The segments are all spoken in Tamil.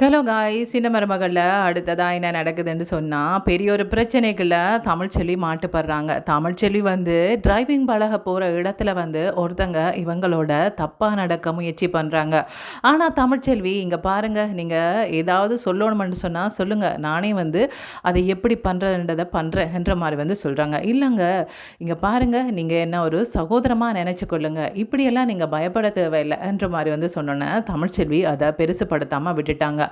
ஹலோ காய்ஸ், இந்த மருமகளில் அடுத்ததாக என்ன நடக்குதுன்னு சொன்னால் பெரிய ஒரு பிரச்சனைக்குள்ள தமிழ்ச்செல்வி மாட்டுப்படுறாங்க. தமிழ்ச்செல்வி வந்து டிரைவிங் பழக போகிற இடத்துல வந்து ஒருத்தங்க இவங்களோட தப்பாக நடக்க முயற்சி பண்ணுறாங்க. ஆனால் தமிழ்ச்செல்வி இங்கே பாருங்கள், நீங்கள் ஏதாவது சொல்லணுமென்னு சொன்னால் சொல்லுங்கள், நானே வந்து அதை எப்படி பண்ணுறன்றதை பண்ணுறேன்ற மாதிரி வந்து சொல்கிறாங்க. இல்லைங்க, இங்கே பாருங்கள், நீங்கள் என்ன ஒரு சகோதரமாக நினச்சிக்கொள்ளுங்க, இப்படியெல்லாம் நீங்கள் பயப்பட தேவையில்லைன்ற மாதிரி வந்து சொன்னோன்னே தமிழ்ச்செல்வி அதை பெருசுப்படுத்தாமல் விட்டுட்டாங்க.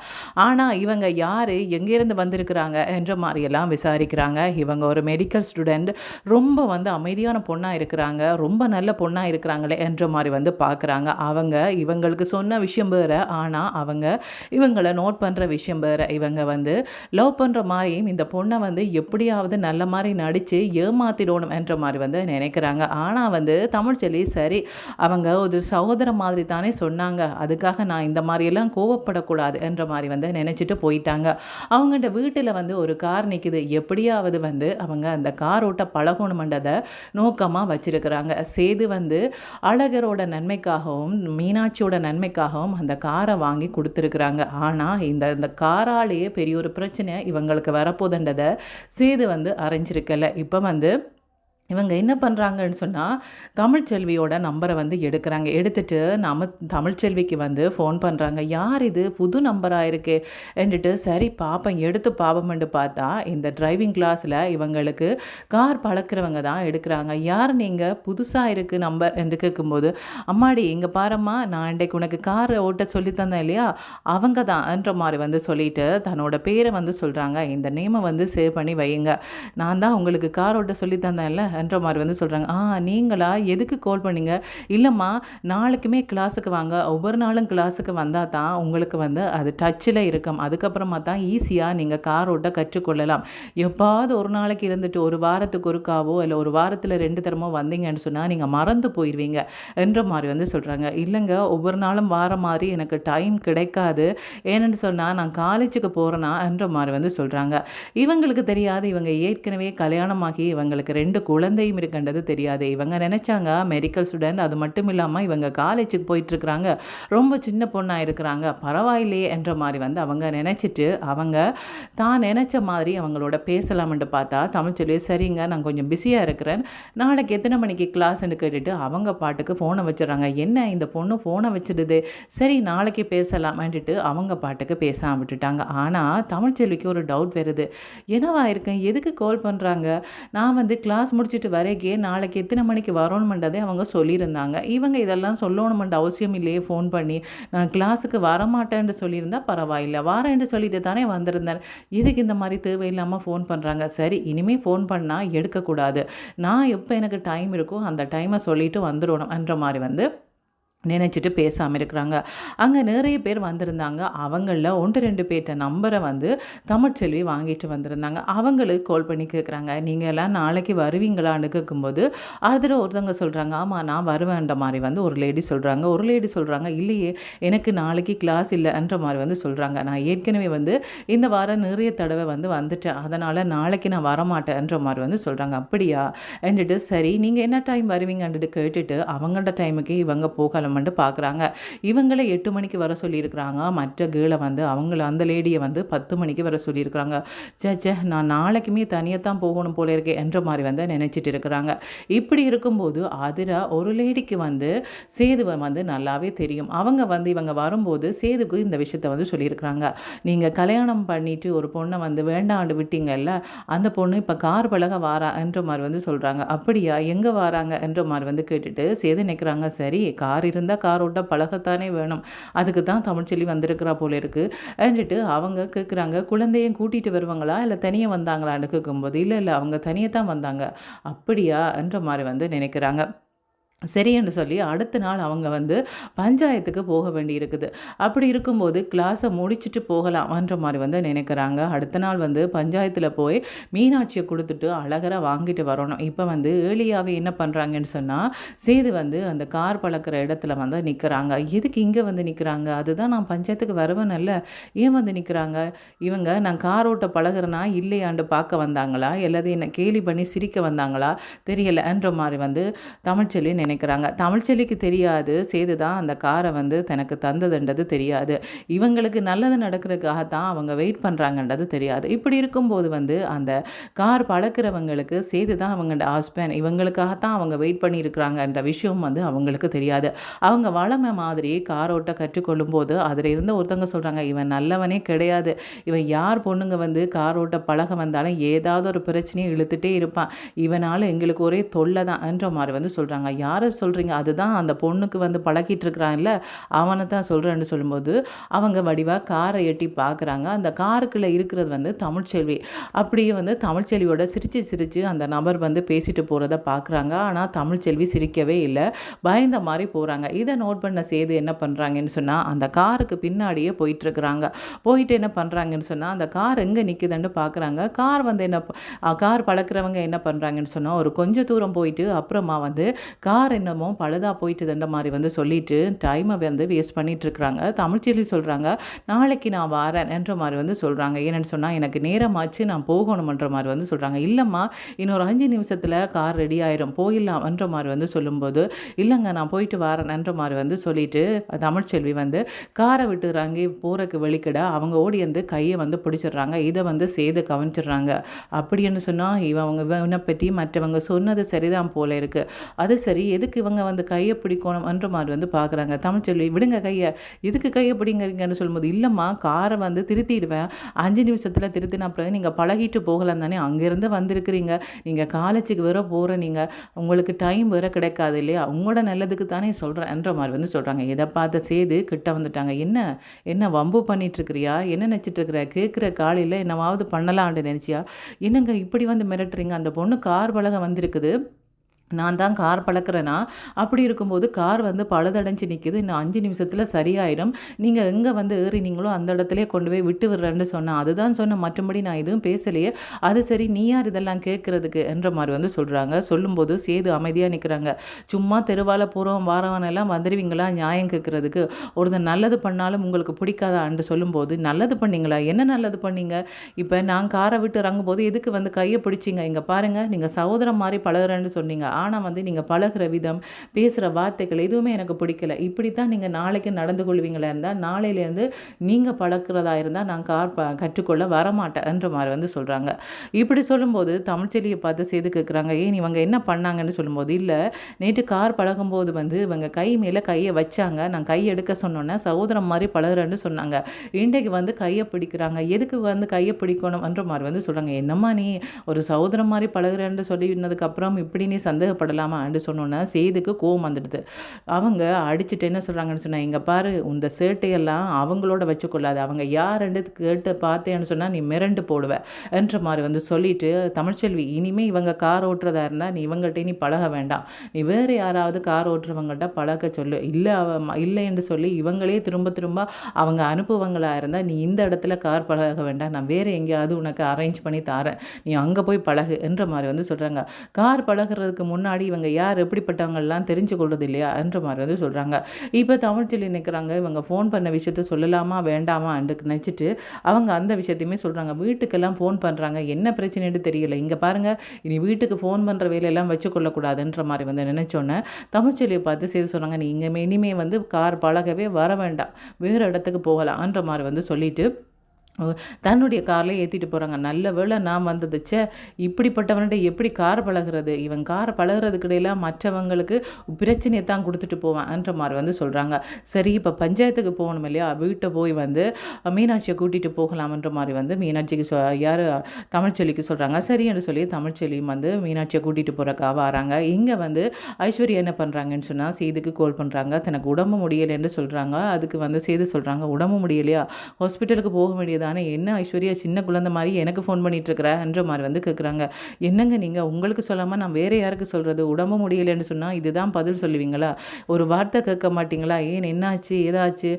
ஆனால் இவங்க யார், எங்கேருந்து வந்திருக்கிறாங்க என்ற மாதிரியெல்லாம் விசாரிக்கிறாங்க. இவங்க ஒரு மெடிக்கல் ஸ்டூடெண்ட், ரொம்ப வந்து அமைதியான பொண்ணாக இருக்கிறாங்க, ரொம்ப நல்ல பொண்ணாக இருக்கிறாங்களே என்ற மாதிரி வந்து பார்க்குறாங்க. அவங்க இவங்களுக்கு சொன்ன விஷயம் வேறு, ஆனால் அவங்க இவங்களை நோட் பண்ணுற விஷயம் வேறு. இவங்க வந்து லவ் பண்ணுற மாதிரியும் இந்த பொண்ணை வந்து எப்படியாவது நல்ல மாதிரி நடித்து ஏமாத்திடணும் என்ற மாதிரி வந்து நினைக்கிறாங்க. ஆனால் வந்து தமிழ்ச்செல்வி சரி, அவங்க ஒரு சகோதர மாதிரி தானே சொன்னாங்க, அதுக்காக நான் இந்த மாதிரியெல்லாம் கோவப்படக்கூடாது என்ற மாதிரி வந்து நினச்சிட்டு போயிட்டாங்க. அவங்கள்ட வீட்டில் வந்து ஒரு கார் நிற்குது, எப்படியாவது வந்து அவங்க அந்த கார் ஓட்ட பழகணுமென்றதை நோக்கமாக வச்சிருக்கிறாங்க. சேது வந்து அழகரோட நன்மைக்காகவும் மீனாட்சியோட நன்மைக்காகவும் அந்த காரை வாங்கி கொடுத்துருக்குறாங்க. ஆனால் இந்த காராலேயே பெரிய ஒரு பிரச்சனை இவங்களுக்கு வரப்போதுன்றதை சேது வந்து அறிஞ்சிருக்கல. இப்போ வந்து இவங்க என்ன பண்ணுறாங்கன்னு சொன்னால் தமிழ்ச்செல்வியோட நம்பரை வந்து எடுக்கிறாங்க. எடுத்துகிட்டு தமிழ்ச்செல்விக்கு வந்து ஃபோன் பண்ணுறாங்க. யார் இது, புது நம்பராக இருக்குது என்றுட்டு சரி பாப்பம் எடுத்து பாப்பமென்று பார்த்தா இந்த டிரைவிங் கிளாஸில் இவங்களுக்கு கார் பழக்கிறவங்க தான் எடுக்கிறாங்க. யார் நீங்கள், புதுசாக இருக்குது நம்பர் என்று கேட்கும்போது, அம்மாடி இங்கே பாரம்மா, நான் இன்றைக்கு உனக்கு கார் ஓட்ட சொல்லி தந்தேன் இல்லையா, அவங்க தான் என்ற மாதிரி வந்து சொல்லிட்டு தன்னோட பேரை வந்து சொல்கிறாங்க. இந்த நேமை வந்து சேவ் பண்ணி வையுங்க, நான் தான் உங்களுக்கு கார் ஓட்ட சொல்லி தந்தேன்ல என்ற மாதிரி வந்து சொல்கிறாங்க. நீங்களா, எதுக்கு கால் பண்ணீங்க? இல்லைம்மா, நாளைக்குமே கிளாஸுக்கு வாங்க, ஒவ்வொரு நாளும் கிளாஸுக்கு வந்தால் தான் உங்களுக்கு வந்து அது டச்சில் இருக்கும், அதுக்கப்புறமா தான் ஈஸியாக நீங்கள் கார் ஓட்ட கற்றுக்கொள்ளலாம். எப்பாவது ஒரு நாளைக்கு இருந்துட்டு ஒரு வாரத்துக்கு ஒருக்காவோ இல்லை ஒரு வாரத்தில் 2 தரமோ வந்தீங்கன்னு சொன்னால் நீங்கள் மறந்து போயிடுவீங்க என்ற மாதிரி வந்து சொல்கிறாங்க. இல்லைங்க, ஒவ்வொரு நாளும் வார மாதிரி எனக்கு டைம் கிடைக்காது, ஏன்னு சொன்னால் நான் காலேஜுக்கு போகிறேன்னா என்ற மாதிரி வந்து சொல்கிறாங்க. இவங்களுக்கு தெரியாது, இவங்க ஏற்கனவே கல்யாணமாகி இவங்களுக்கு 2 குழந்தையும் இருக்கின்றது தெரியாது. இவங்க நினைச்சாங்க மெடிக்கல் ஸ்டூடெண்ட், அது மட்டும் இல்லாமல் இவங்க காலேஜுக்கு போயிட்டுருக்குறாங்க, ரொம்ப சின்ன பொண்ணாக இருக்கிறாங்க, பரவாயில்லையே என்ற மாதிரி வந்து அவங்க நினச்சிட்டு அவங்க தான் நினச்ச மாதிரி அவங்களோட பேசலாம்னு பார்த்தா தமிழ்ச்செல்வி சரிங்க, நான் கொஞ்சம் பிஸியாக இருக்கிறேன், நாளைக்கு எத்தனை மணிக்கு கிளாஸ்ன்னு கேட்டுட்டு அவங்க பாட்டுக்கு ஃபோனை வச்சுறாங்க. என்ன இந்த பொண்ணு ஃபோனை வச்சுடுது, சரி நாளைக்கு பேசலாம்ன்ட்டு அவங்க பாட்டுக்கு பேசாமல் விட்டுட்டாங்க. ஆனால் தமிழ்ச்செல்விக்கு ஒரு டவுட் வருது, என்னவா இருக்கேன், எதுக்கு கால் பண்ணுறாங்க, நான் வந்து கிளாஸ் முடிச்சுட்டு வரைக்கே நாளைக்கு எத்தனை மணிக்கு வரணுமென்றதே அவங்க சொல்லியிருந்தாங்க, இவங்க இதெல்லாம் சொல்லணுமென்ற அவசியம் இல்லையே, ஃபோன் பண்ணி நான் கிளாஸுக்கு வரமாட்டேன்னு சொல்லியிருந்தா பரவாயில்லை, வாரேன்னு சொல்லிட்டு தானே வந்திருந்தேன், இதுக்கு இந்த மாதிரி தேவையில்லாமல் ஃபோன் பண்ணுறாங்க, சரி இனிமேல் ஃபோன் பண்ணால் எடுக்கக்கூடாது, நான் எப்போ எனக்கு டைம் இருக்கோ அந்த டைமை சொல்லிவிட்டு வந்துடணும் என்ற மாதிரி வந்து நினச்சிட்டு பேசாமல் இருக்கிறாங்க. அங்கே நிறைய பேர் வந்திருந்தாங்க. அவங்களில் 1-2 பேர்கிட்ட நம்பரை வந்து தமிழ்ச்செல்வி வாங்கிட்டு வந்திருந்தாங்க. அவங்களுக்கு கால் பண்ணி கேட்குறாங்க, நீங்கள் எல்லாம் நாளைக்கு வருவீங்களான்னு கேட்கும்போது அதில் ஒருத்தவங்க சொல்கிறாங்க, ஆமாம் நான் வருவேன்ற மாதிரி வந்து ஒரு லேடி சொல்கிறாங்க. ஒரு லேடி சொல்கிறாங்க, இல்லையே எனக்கு நாளைக்கு கிளாஸ் இல்லைன்ற மாதிரி வந்து சொல்கிறாங்க, நான் ஏற்கனவே வந்து இந்த வாரம் நிறைய தடவை வந்து வந்துட்டேன், அதனால் நாளைக்கு நான் வரமாட்டேன்ற மாதிரி வந்து சொல்கிறாங்க. அப்படியா என்றுட்டு சரி நீங்கள் என்ன டைம் வருவீங்கன்ட்டு கேட்டுட்டு அவங்களோட டைமுக்கு இவங்க போகலாம் பார்க்குறாங்க. இவங்களை 8 மணிக்கு வர சொல்லியிருக்கிறாங்க, மற்ற கேளை வந்து அவங்கள அந்த லேடியை வந்து 10 மணிக்கு வர சொல்லியிருக்கிறாங்க. சே நான் நாளைக்குமே தனியாக தான் போகணும் போல இருக்கே என்ற மாதிரி வந்து நினச்சிட்டு இருக்கிறாங்க. இப்படி இருக்கும்போது அதில் ஒரு லேடிக்கு வந்து சேதுவை வந்து நல்லாவே தெரியும். அவங்க வந்து இவங்க வரும்போது சேதுக்கு இந்த விஷயத்தை வந்து சொல்லியிருக்கிறாங்க, நீங்கள் கல்யாணம் பண்ணிட்டு ஒரு பொண்ணை வந்து வேண்டாண்டு விட்டீங்கல்ல, அந்த பொண்ணு இப்போ கார் பழக வாரா என்ற மாதிரி வந்து சொல்கிறாங்க. அப்படியா, எங்கே வராங்க என்ற மாதிரி வந்து கேட்டுட்டு சேது நிற்கிறாங்க. சரி கார் இருந்தால் கார் ஓட்ட பழகத்தானே வேணும், அதுக்கு தான் தமிழ்ச்செல்வி வந்திருக்கிறா போல இருக்குன்னுட்டு அவங்க கேட்குறாங்க, குழந்தையும் கூட்டிகிட்டு வருவாங்களா இல்லை தனியாக வந்தாங்களான்னு கேட்கும்போது இல்லை அவங்க தனியாக தான் வந்தாங்க. அப்படியா என்ற மாதிரி வந்து நினைக்கிறாங்க. சரின்னு சொல்லி அடுத்த நாள் அவங்க வந்து பஞ்சாயத்துக்கு போக வேண்டி இருக்குது. அப்படி இருக்கும்போது கிளாஸை முடிச்சுட்டு போகலாம்ன்ற மாதிரி வந்து நினைக்கிறாங்க. அடுத்த நாள் வந்து பஞ்சாயத்தில் போய் மீனாட்சியை கொடுத்துட்டு அழகராக வாங்கிட்டு வரணும். இப்போ வந்து ஏர்லியாகவே என்ன பண்ணுறாங்கன்னு சொன்னால் சேது வந்து அந்த கார் பழக்கிற இடத்துல வந்து நிற்கிறாங்க. எதுக்கு இங்கே வந்து நிற்கிறாங்க, அதுதான் நான் பஞ்சாயத்துக்கு வருவேன்ல, ஏன் வந்து நிற்கிறாங்க இவங்க, நான் கார் ஓட்ட பழகிறேன்னா இல்லையாண்டு பார்க்க வந்தாங்களா, எல்லாத்தையும் என்னை கேலி பண்ணி சிரிக்க வந்தாங்களா தெரியலைன்ற மாதிரி வந்து தமிழ்ச்செல்வி நினைக்கிறாங்க. தமிழ்ச்செல்விக்கு தெரியாது சேது தான் அந்த காரை வந்து தனக்கு தந்ததுன்றது தெரியாது. இவங்களுக்கு நல்லது நடக்கிறதுக்காக தான் அவங்க வெயிட் பண்ணுறாங்கன்றது தெரியாது. இப்படி இருக்கும்போது வந்து அந்த கார் பழக்கிறவங்களுக்கு சேது தான் அவங்களோட ஹஸ்பண்ட், இவங்களுக்காக தான் அவங்க வெயிட் பண்ணியிருக்கிறாங்கன்ற விஷயம் வந்து அவங்களுக்கு தெரியாது. அவங்க வளமை மாதிரி கார் ஓட்ட கற்றுக்கொள்ளும்போது அதில் இருந்த ஒருத்தவங்க சொல்கிறாங்க, இவன் நல்லவனே கிடையாது, இவன் யார் பொண்ணுங்க வந்து கார் ஓட்ட பழக வந்தாலும் ஏதாவது ஒரு பிரச்சனையை இழுத்துட்டே இருப்பான், இவனால் எங்களுக்கு ஒரே தொல்லை தான் என்ற மாதிரி வந்து சொல்கிறாங்க. யாரை சொல்கிறீங்க? அதுதான் அந்த பொண்ணுக்கு வந்து பழகிட்டு இருக்கிறான்ல அவனை தான் சொல்கிறேன்னு சொல்லும்போது அவங்க வடிவாக காரை எட்டி பார்க்குறாங்க. அந்த காருக்குள்ளே இருக்கிறது வந்து தமிழ்ச்செல்வி. அப்படியே வந்து தமிழ்ச்செல்வியோட சிரித்து சிரித்து அந்த நபர் வந்து பேசிட்டு போகிறத பார்க்குறாங்க. ஆனால் தமிழ்ச்செல்வி சிரிக்கவே இல்லை, பயந்த மாதிரி போகிறாங்க. இதை நோட் பண்ண சேது என்ன பண்ணுறாங்கன்னு சொன்னால் அந்த காருக்கு பின்னாடியே போயிட்டுருக்குறாங்க. போயிட்டு என்ன பண்ணுறாங்கன்னு சொன்னால் அந்த கார் எங்கே நிற்குதுன்னு பார்க்குறாங்க. கார் வந்து கார் பழக்கிறவங்க என்ன பண்ணுறாங்கன்னு சொன்னால் ஒரு கொஞ்சம் தூரம் போயிட்டு அப்புறமா வந்து கார் என்னமோ பழுதாக போயிட்டுதுன்ற மாதிரி வந்து சொல்லிட்டு டைமை வந்து வேஸ்ட் பண்ணிகிட்ருக்குறாங்க. தமிழ்ச்செல்வி சொல்கிறாங்க, நாளைக்கு நான் வரேன் என்ற மாதிரி வந்து சொல்கிறாங்க. ஏன்னு சொன்னால் எனக்கு நேரமாச்சு, நான் போகணுமன்ற மாதிரி வந்து சொல்கிறாங்க. இல்லைம்மா, இன்னொரு 5 நிமிஷத்தில் கார் ரெடி ஆயிரும், போயிடலாம்ன்ற மாதிரி வந்து சொல்லும்போது இல்லைங்க நான் போயிட்டு வரேன்ன்ற மாதிரி வந்து சொல்லிட்டு தமிழ்ச்செல்வி வந்து காரை விட்டு இறங்கி போகிறக்கு வெளிக்கிட அவங்க ஓடி வந்து கையை வந்து பிடிச்சிடுறாங்க. இதை வந்து சேது கவனிச்சிடுறாங்க. அப்படின்னு சொன்னால் இவனை பற்றி மற்றவங்க சொன்னது சரிதான் போல இருக்குது. அது சரி, எதுக்கு இவங்க வந்து கையை பிடிக்கணும்ன்ற மாதிரி வந்து பார்க்குறாங்க. தமிழ்ச்செல்வி, விடுங்க கையை, எதுக்கு கையை பிடிங்கிறீங்கன்னு சொல்லும்போது இல்லைம்மா, காரை வந்து திருத்திடுவேன், 5 நிமிஷத்தில் திருத்தின அப்புறம் நீங்கள் பழகிட்டு போகலாம் தானே, அங்கேருந்து வந்திருக்கிறீங்க, நீங்கள் காலேஜுக்கு வேற போகிற, நீங்கள் உங்களுக்கு டைம் வேற கிடைக்காது இல்லையா, உங்களோட நல்லதுக்கு தானே சொல்கிறேன்ற மாதிரி வந்து சொல்கிறாங்க. இதை பார்த்த சேது கிட்ட வந்துட்டாங்க. என்ன என்ன வம்பு பண்ணிகிட்ருக்கிறியா, என்ன நினச்சிட்ருக்கிற, கேட்குற காலையில் என்னவாவது பண்ணலான்னு நினச்சியா, என்னங்க இப்படி வந்து மிரட்டுறீங்க, அந்த பொண்ணு கார் பழக வந்திருக்குது, நான் தான் கார் பழக்கிறேன்னா, அப்படி இருக்கும்போது கார் வந்து பழுதடைஞ்சு நிற்கிது, இன்னும் 5 நிமிஷத்தில் சரியாயிடும், நீங்கள் எங்கே வந்து ஏறினீங்களோ அந்த இடத்துலேயே கொண்டு போய் விட்டு விடுறேன்னு சொன்னேன், அதுதான் சொன்னேன், மற்றபடி நான் எதுவும் பேசலையே, அது சரி நீ யார் இதெல்லாம் கேட்குறதுக்கு என்ற மாதிரி வந்து சொல்கிறாங்க. சொல்லும்போது சேது அமைதியாக நிற்கிறாங்க. சும்மா தெருவால் போகிறோம் வாரவனெல்லாம் வந்துடுவீங்களா நியாயம் கேட்குறதுக்கு, ஒருத்தர் நல்லது பண்ணாலும் உங்களுக்கு பிடிக்காதான்னு சொல்லும்போது, நல்லது பண்ணீங்களா, என்ன நல்லது பண்ணீங்க, இப்போ நான் காரை விட்டு இறங்கும்போது எதுக்கு வந்து கையை பிடிச்சிங்க, இங்கே பாருங்கள் நீங்கள் சகோதரம் மாதிரி பழகுறேன்னு சொன்னீங்க, ஆனால் வந்து நீங்கள் பழகிற விதம், பேசுகிற வார்த்தைகள் எதுவுமே எனக்கு பிடிக்கல, இப்படி தான் நீங்கள் நாளைக்கு நடந்து கொள்வீங்களா இருந்தால் நாளையிலேருந்து நீங்கள் பழக்கிறதா இருந்தால் நான் கார் கற்றுக்கொள்ள வரமாட்டேன்ற மாதிரி வந்து சொல்கிறாங்க. இப்படி சொல்லும்போது தமிழ்ச்செல்வியை பார்த்து சேது கேட்குறாங்க, ஏன் இவங்க என்ன பண்ணாங்கன்னு சொல்லும்போது, இல்லை நேற்று கார் பழகும்போது வந்து இவங்க கை மேலே கையை வச்சாங்க, நான் கை எடுக்க சொன்னோன்னே சகோதரம் மாதிரி பழகுறேன்னு சொன்னாங்க, இன்றைக்கு வந்து கையை பிடிக்கிறாங்க, எதுக்கு வந்து கையை பிடிக்கணும்ன்ற மாதிரி வந்து சொல்கிறாங்க. என்னம்மா நீ ஒரு சகோதரம் மாதிரி பழகுறேன்னு சொல்லினதுக்கப்புறம் இப்படி நீ சந்தேகப்படலாமா என்று சொன்னோன்னா சேதுக்கு கோவம் வந்துடுது. அவங்க அடிச்சுட்டு என்ன சொல்கிறாங்கன்னு சொன்னால், இங்கே பாரு இந்த சேட்டையெல்லாம் அவங்களோட வச்சுக்கொள்ளாது, அவங்க யாருன்னு கேட்டு பார்த்தேன்னு சொன்னால் நீ மிரண்டு போடுவேன் என்ற மாதிரி வந்து சொல்லிட்டு, தமிழ்ச்செல்வி இனிமேல் இவங்க கார் ஓட்டுறதா இருந்தால் நீ இவங்கள்ட்ட நீ பழக வேண்டாம், நீ வேறு யாராவது கார் ஓட்டுறவங்கள்ட்ட பழக சொல்லு, இல்லை இல்லை என்று சொல்லி இவங்களே திரும்ப திரும்ப அவங்க அனுப்புவங்களாக இருந்தால் நீ இந்த இடத்துல கார் பழக வேண்டாம், நான் வேறு எங்கேயாவது உனக்கு அரேஞ்ச் பண்ணி தரேன், நீ அங்கே போய் பழகு என்ற மாதிரி வந்து சொல்கிறாங்க. கார் பழகிறதுக்கு முன்னாடி இவங்க யார் எப்படிப்பட்டவங்கலாம் தெரிஞ்சு கொள்வது இல்லையா என்ற மாதிரி வந்து சொல்கிறாங்க. இப்போ தமிழ்ச்செல்வி நிற்கிறாங்க, இவங்க ஃபோன் பண்ண விஷயத்த சொல்லலாமா வேண்டாமா என்று நினச்சிட்டு அவங்க அந்த விஷயத்தையுமே சொல்கிறாங்க. வீட்டுக்கெல்லாம் ஃபோன் பண்ணுறாங்க, என்ன பிரச்சனைன்னு தெரியல, இங்கே பாருங்கள் இனி வீட்டுக்கு ஃபோன் பண்ணுற வேலையெல்லாம் வச்சுக்கொள்ளக்கூடாதுன்ற மாதிரி வந்து நினச்சோன்னே தமிழ்ச்செல்வியை பார்த்து செய்து சொன்னாங்க, நீ இனிமேல் வந்து கார் பழகவே வர வேண்டாம், வேறு இடத்துக்கு போகலான்ற மாதிரி வந்து சொல்லிட்டு தன்னுடைய காரில் ஏற்றிட்டு போகிறாங்க. நல்ல வேளை நான் வந்ததுச்சே, இப்படிப்பட்டவன்கிட்ட எப்படி கார் பழகிறது, இவன் கார் பழகிறதுக்கு இடையில மற்றவங்களுக்கு பிரச்சனையை தான் கொடுத்துட்டு போவான்ன்ற மாதிரி வந்து சொல்கிறாங்க. சரி இப்போ பஞ்சாயத்துக்கு போகணும் இல்லையா, வீட்டை போய் வந்து மீனாட்சியை கூட்டிகிட்டு போகலாம்ன்ற மாதிரி வந்து மீனாட்சிக்கு யார் தமிழ்ச்செல்விக்கு சொல்கிறாங்க. சரின்னு சொல்லி தமிழ்ச்செல்வியும் வந்து மீனாட்சியை கூட்டிகிட்டு போகிறக்கா வராங்க. இங்கே வந்து ஐஸ்வர்யா என்ன பண்ணுறாங்கன்னு சொன்னால் சேதுக்கு கால் பண்ணுறாங்க, தனக்கு உடம்பு முடியலைன்னு சொல்கிறாங்க. அதுக்கு வந்து சேது சொல்கிறாங்க, உடம்பு முடியலையா, ஹாஸ்பிட்டலுக்கு போக வேண்டியது தானே, என்ன ஐஸ்வர்யா சின்ன குழந்தை மாதிரி எனக்கு ஃபோன் பண்ணிகிட்ருக்கிறன்ற மாதிரி வந்து கேட்குறாங்க. என்னங்க நீங்கள் உங்களுக்கு சொல்லாமல் நான் வேறு யாருக்கு சொல்கிறது, உடம்பு முடியலைன்னு சொன்னால் இதுதான் பதில் சொல்லுவீங்களா, ஒரு வார்த்தை கேட்க மாட்டிங்களா, ஏன் என்னாச்சு ஏதாச்சு,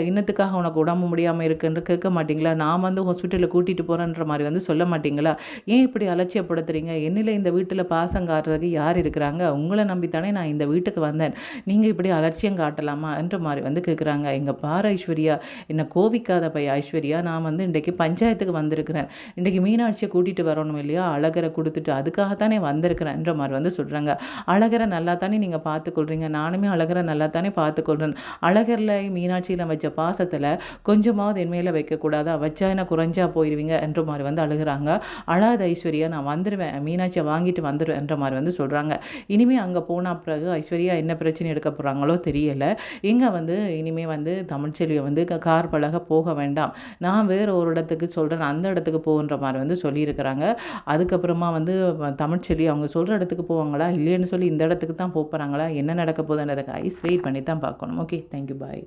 இன்னத்துக்காக உனக்கு உடம்பு முடியாமல் இருக்குன்னு கேட்க மாட்டிங்களா, நான் வந்து ஹாஸ்பிட்டலில் கூட்டிகிட்டு போகிறேன்ற மாதிரி வந்து சொல்ல மாட்டிங்களா, ஏன் இப்படி அலட்சியப்படுத்துறீங்க, என்னில் இந்த வீட்டில் பாசம் காட்டுறதுக்கு யார் இருக்கிறாங்க, உங்களை நம்பித்தானே நான் இந்த வீட்டுக்கு வந்தேன், நீங்கள் இப்படி அலட்சியம் காட்டலாமா என்ற மாதிரி வந்து கேட்குறாங்க. எங்கள் பாரு ஐஸ்வர்யா, என்னை கோவிக்காத பையா ஐஸ்வர்யா, நான் நான் வந்து இன்றைக்கு பஞ்சாயத்துக்கு வந்திருக்கிறேன். இன்றைக்கு மீனாட்சியை கூட்டிகிட்டு வரணும் இல்லையா, அழகரை கொடுத்துட்டு அதுக்காகத்தானே வந்திருக்கிறேன்ற மாதிரி வந்து சொல்கிறாங்க. அழகரை நல்லா தானே நீங்கள் பார்த்துக்கொள்கிறீங்க, நானுமே அழகரை நல்லா தானே பார்த்துக்கொள்கிறேன். அழகரில் மீனாட்சியில் வச்ச பாசத்தில் கொஞ்சமாவது என் மேலே வைக்கக்கூடாதா, வச்சா என்ன குறைஞ்சா போயிடுவீங்க என்ற மாதிரி வந்து அழுகிறாங்க. அழாத ஐஸ்வர்யா, நான் வந்துடுவேன், மீனாட்சியை வாங்கிட்டு வந்துடுவேன்ற மாதிரி வந்து சொல்கிறாங்க. இனிமேல் அங்கே போன பிறகு ஐஸ்வர்யா என்ன பிரச்சனை எடுக்க போகிறாங்களோ தெரியலை. இங்கே வந்து இனிமேல் வந்து தமிழ்ச்செல்வியை வந்து கார் பழக போக வேண்டாம், நான் வேறு ஒரு இடத்துக்கு சொல்கிறேன், அந்த இடத்துக்கு போகின்ற மாதிரி வந்து சொல்லியிருக்கிறாங்க. அதுக்கப்புறமா வந்து தமிழ்ச்செல்வி அவங்க சொல்கிற இடத்துக்கு போவாங்களா இல்லைன்னு சொல்லி இந்த இடத்துக்கு தான் போகிறாங்களா, என்ன நடக்க போகுதுன்றதுக்கு ஐஸ் வெயிட் பண்ணி தான் பார்க்கணும். ஓகே, தேங்க்யூ, பாய்.